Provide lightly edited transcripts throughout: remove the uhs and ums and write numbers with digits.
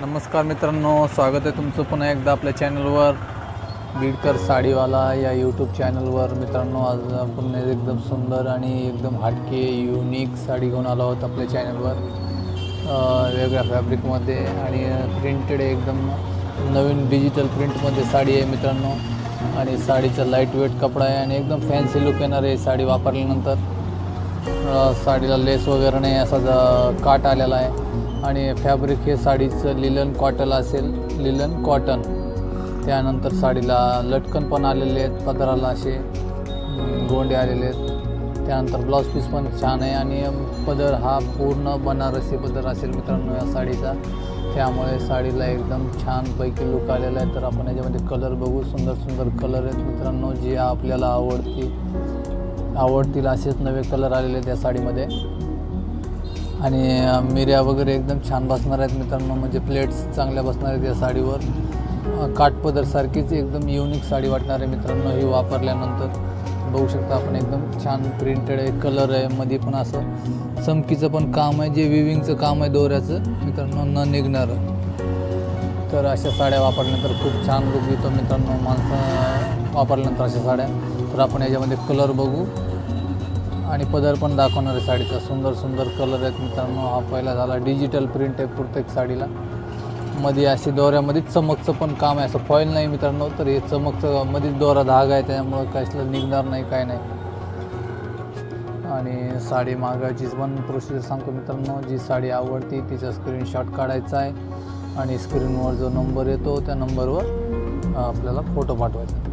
नमस्कार मित्रांनो, स्वागत आहे तुमचं पुन्हा एकदा आपल्या चॅनलवर बीडकर साडीवाला या यूट्यूब चॅनलवर। मित्रांनो, आज आपण एकदम सुंदर आणि एकदम हटके युनिक साडी घेऊन आलो आहोत आपल्या चॅनलवर। वेगळ्या फॅब्रिकमध्ये आणि प्रिंटेड एकदम नवीन डिजिटल प्रिंटमध्ये साडी आहे मित्रांनो। आणि साडीचा लाईट वेट कपडा आहे आणि एकदम फॅन्सी लुक येणार आहे साडी वापरल्यानंतर। साडीला लेस वगैरे नाही, असा काट आलेला आहे आणि फॅब्रिक हे साडीचं लिलन कॉटन असेल, लिलन कॉटन। त्यानंतर साडीला लटकन पण आलेले आहेत, पदराला असे गोंडे आलेले आहेत। त्यानंतर ब्लाउज पीस पण छान आहे आणि पदर हा पूर्ण बनारसी पदर असेल मित्रांनो या साडीचा, त्यामुळे साडीला एकदम छानपैकी लुक आलेला आहे। तर आपण याच्यामध्ये कलर बघू, सुंदर सुंदर कलर आहेत मित्रांनो, जे आपल्याला आवडतील असेच नवे कलर आलेले आहेत या साडीमध्ये। आणि मिऱ्या वगैरे एकदम छान बसणार आहेत मित्रांनो, म्हणजे प्लेट्स चांगल्या बसणार आहेत या साडीवर। काठपदरसारखीच एकदम युनिक साडी वाटणार आहे मित्रांनो ही वापरल्यानंतर। बघू शकता आपण एकदम छान प्रिंटेड आहे, कलर आहे, मध्ये पण असं चमकीचं पण काम आहे, जे विविंगचं काम आहे दोऱ्याचं मित्रांनो, न निघणारं। तर अशा साड्या वापरल्यानंतर खूप छान लुक येतो मित्रांनो माणसं वापरल्यानंतर अशा साड्या। तर आपण याच्यामध्ये कलर बघू आणि पदर पण दाखवणार आहे साडीचा। सुंदर सुंदर कलर आहेत मित्रांनो। हा पहिला झाला, डिजिटल प्रिंट आहे प्रत्येक साडीला, मध्ये अशी दोऱ्यामध्ये चमकचं पण काम आहे, असं फॉईल नाही मित्रांनो। तर हे चमकचं मध्ये दोरा धागा आहे, त्यामुळे काहीच निघणार नाही, काय नाही। आणि साडी मागायची पण प्रोसिजर सांगतो मित्रांनो, जी साडी आवडती तिचा स्क्रीनशॉट काढायचा आहे आणि स्क्रीनवर जो नंबर येतो त्या नंबरवर आपल्याला फोटो पाठवायचा।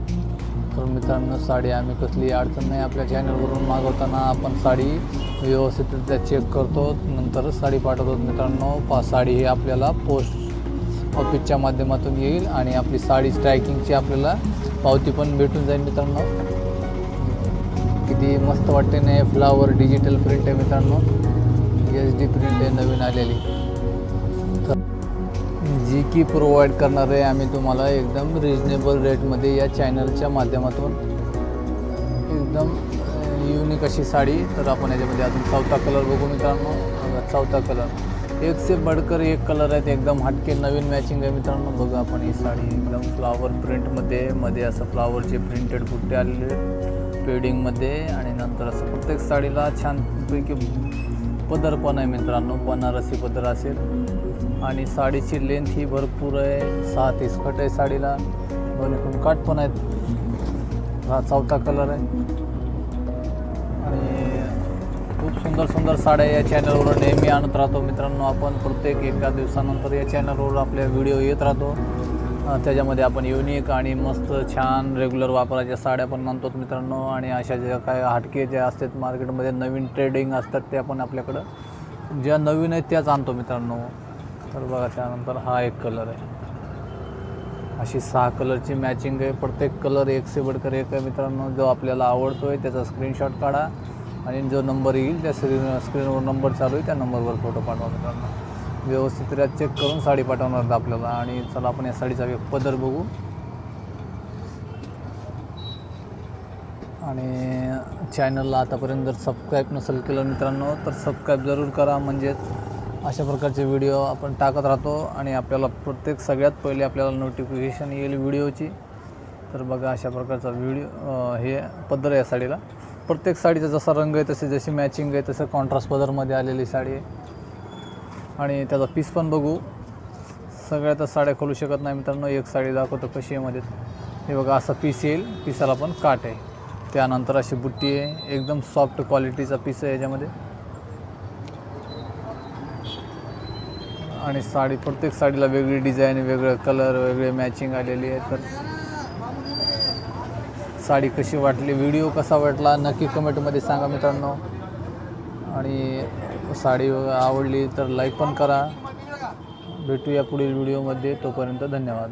तर मित्रांनो, साडी आम्ही कसली अडचण नाही, आपल्या चॅनलवरून मागवताना आपण साडी व्यवस्थितरित्या चेक करतो, नंतरच साडी पाठवतो मित्रांनो। साडी ही आपल्याला पोस्ट ऑफिसच्या माध्यमातून येईल आणि आपली साडी स्ट्रायकिंगची आपल्याला पावती पण भेटून जाईल मित्रांनो। किती मस्त वाटते नाही, फ्लावर डिजिटल प्रिंट आहे मित्रांनो, HD प्रिंट आहे नवीन आलेली, जी की प्रोव्हाइड करणार आहे आम्ही तुम्हाला एकदम रिजनेबल रेटमध्ये या चॅनलच्या माध्यमातून। एकदम युनिक अशी साडी। तर आपण याच्यामध्ये अजून चौथा कलर बघू मित्रांनो। चौथा कलर एक से बढ़कर एक कलर आहेत, एकदम हटके नवीन मॅचिंग आहे मित्रांनो। बघा आपण ही साडी एकदम फ्लावर प्रिंटमध्ये, मध्ये असं फ्लावरचे प्रिंटेड बुट्टे आलेले पेडिंगमध्ये आणि नंतर असं प्रत्येक साडीला छानपैकी पदर पण आहे मित्रांनो, बनारसी पदर असेल। आणि साडीची लेंथ ही भरपूर आहे, 6 इस्कट आहे साडीला, दोन्हीकडून काठ पण आहेत। हा चौथा कलर आहे आणि खूप सुंदर सुंदर साड्या या चॅनलवर नेहमी आणत राहतो मित्रांनो आपण। प्रत्येक एका दिवसानंतर या चॅनलवर आपले व्हिडिओ येत राहतो, त्याच्यामध्ये आपण युनिक आणि मस्त छान रेग्युलर वापराच्या साड्या पण आणतो मित्रांनो। आणि अशा ज्या काय हटके ज्या असतात मार्केटमध्ये नवीन ट्रेडिंग असतात ते आपण आपल्याकडं ज्या नवीन आहेत त्याच आणतो मित्रांनो। तर बघा, त्यानंतर हा एक कलर आहे, अशी 6 कलरची मॅचिंग आहे, प्रत्येक कलर एक से बढ़कर एक आहे मित्रांनो। जो आपल्याला आवडतो आहे त्याचा स्क्रीनशॉट काढा आणि जो नंबर येईल त्या स्क्रीनवर नंबर चालू आहे त्या नंबरवर फोटो पाठवा मित्रांनो। व्यवस्थितरित्या चेक करून साडी पाठवणार आपल्याला। आणि चला आपण या साडीचा एक पदर बघू। आणि चॅनलला आतापर्यंत जर सबस्क्राईब नसेल केलं मित्रांनो तर सबस्क्राईब जरूर करा, म्हणजेच अशा प्रकारचे व्हिडिओ आपण टाकत राहतो आणि आपल्याला सगळ्यात पहिले आपल्याला नोटिफिकेशन येईल व्हिडिओची। तर बघा, अशा प्रकारचा व्हिडिओ हे पदर आहे या साडीला। प्रत्येक साडीचा जसा रंग आहे तसे जशी मॅचिंग आहे तसं कॉन्ट्रास्ट पदरमध्ये आलेली साडी आहे। आणि त्याचा पीस पण बघू, सगळ्यातच साड्या खोलू शकत नाही मित्रांनो, एक साडी दाखवतो कशी आहे मध्ये। हे बघा, असा पीस येईल, पीसाला पण काट आहे, त्यानंतर अशी बुट्टी आहे, एकदम सॉफ्ट क्वालिटीचा पीस आहे याच्यामध्ये। आणि साडी प्रत्येक साडीला वेगळी डिझाईन, वेगळे कलर, वेगळे मॅचिंग आलेली आहे। तर साडी कशी वाटली, व्हिडिओ कसा वाटला नक्की कमेंटमध्ये सांगा मित्रांनो। आणि साडी आवडली तर लाईक पण करा। भेटूया पुढील व्हिडिओमध्ये, तोपर्यंत धन्यवाद।